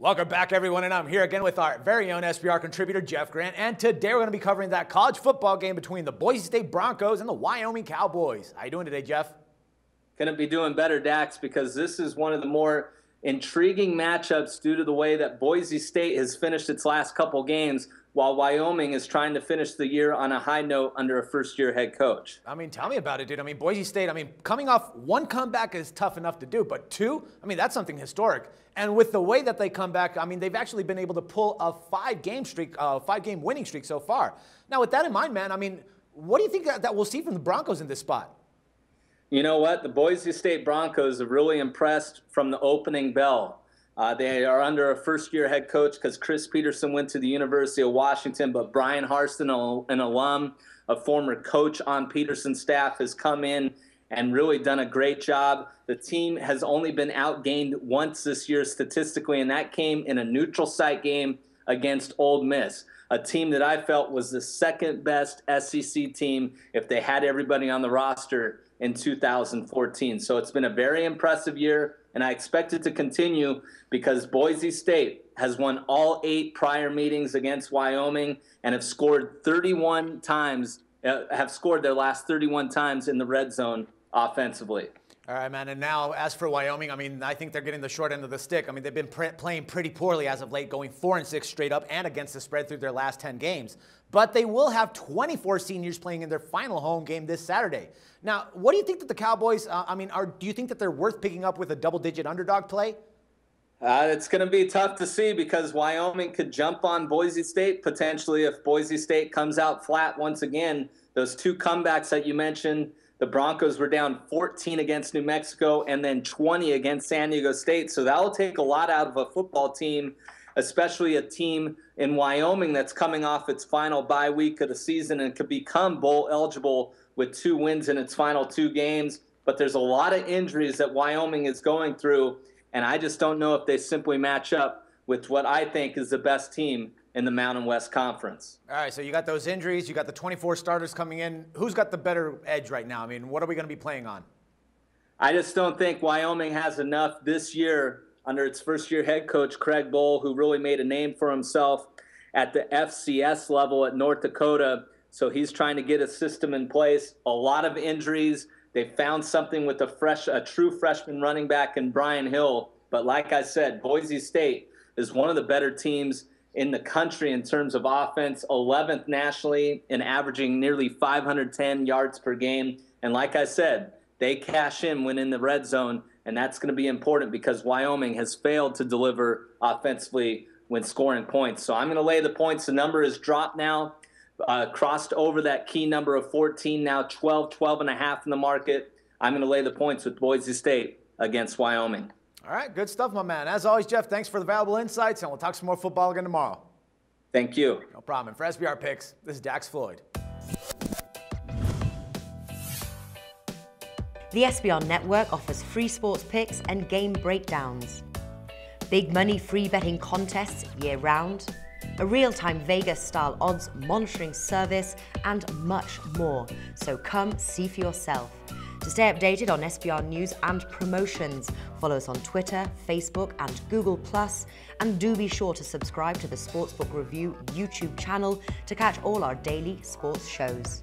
Welcome back, everyone, and I'm here again with our very own SBR contributor, Jeff Grant, and today we're going to be covering that college football game between the Boise State Broncos and the Wyoming Cowboys. How you doing today, Jeff? Couldn't be doing better, Dax, because this is one of the more intriguing matchups due to the way that Boise State has finished its last couple games, while Wyoming is trying to finish the year on a high note under a first-year head coach. I mean, tell me about it, dude. I mean, Boise State, coming off one comeback is tough enough to do, but two, that's something historic. And with the way that they come back, they've actually been able to pull a five-game winning streak so far. Now, with that in mind, man, what do you think that we'll see from the Broncos in this spot? You know what? The Boise State Broncos have really impressed from the opening bell. They are under a first-year head coach because Chris Peterson went to the University of Washington, but Brian Harston, an alum, a former coach on Peterson's staff, has come in and really done a great job. The team has only been outgained once this year statistically, and that came in a neutral site game against Ole Miss, a team that I felt was the second-best SEC team if they had everybody on the roster in 2014. So it's been a very impressive year, and I expect it to continue because Boise State has won all 8 prior meetings against Wyoming and have scored 31 times, have scored their last 31 times in the red zone offensively. All right, man. And now, as for Wyoming, I think they're getting the short end of the stick. They've been playing pretty poorly as of late, going 4-6 straight up and against the spread through their last 10 games. But they will have 24 seniors playing in their final home game this Saturday. Now, what do you think that the Cowboys, do you think that they're worth picking up with a double-digit underdog play? It's going to be tough to see because Wyoming could jump on Boise State potentially if Boise State comes out flat once again. Those 2 comebacks that you mentioned, the Broncos were down 14 against New Mexico and then 20 against San Diego State. So that will take a lot out of a football team, especially a team in Wyoming that's coming off its final bye week of the season and could become bowl eligible with 2 wins in its final 2 games. But there's a lot of injuries that Wyoming is going through, and I just don't know if they simply match up with what I think is the best team in the Mountain West Conference. All right, so you got those injuries, you got the 24 starters coming in. Who's got the better edge right now? What are we going to be playing on? I just don't think Wyoming has enough this year under its first-year head coach, Craig Bohl, who really made a name for himself at the FCS level at North Dakota. So he's trying to get a system in place. A lot of injuries. They found something with a true freshman running back in Brian Hill. But like I said, Boise State is one of the better teams in the country in terms of offense, 11th nationally in averaging nearly 510 yards per game. And like I said, they cash in when in the red zone, and that's going to be important because Wyoming has failed to deliver offensively when scoring points. So I'm going to lay the points. The number is dropped now, crossed over that key number of 14, now 12.5 in the market. I'm going to lay the points with Boise State against Wyoming. All right, good stuff, my man. As always, Jeff, thanks for the valuable insights, and we'll talk some more football again tomorrow. Thank you. No problem. And for SBR Picks, this is Dax Floyd. The SBR Network offers free sports picks and game breakdowns, big money free betting contests year-round, a real-time Vegas-style odds monitoring service, and much more. So come see for yourself. To stay updated on SBR news and promotions, follow us on Twitter, Facebook, and Google+, and do be sure to subscribe to the Sportsbook Review YouTube channel to catch all our daily sports shows.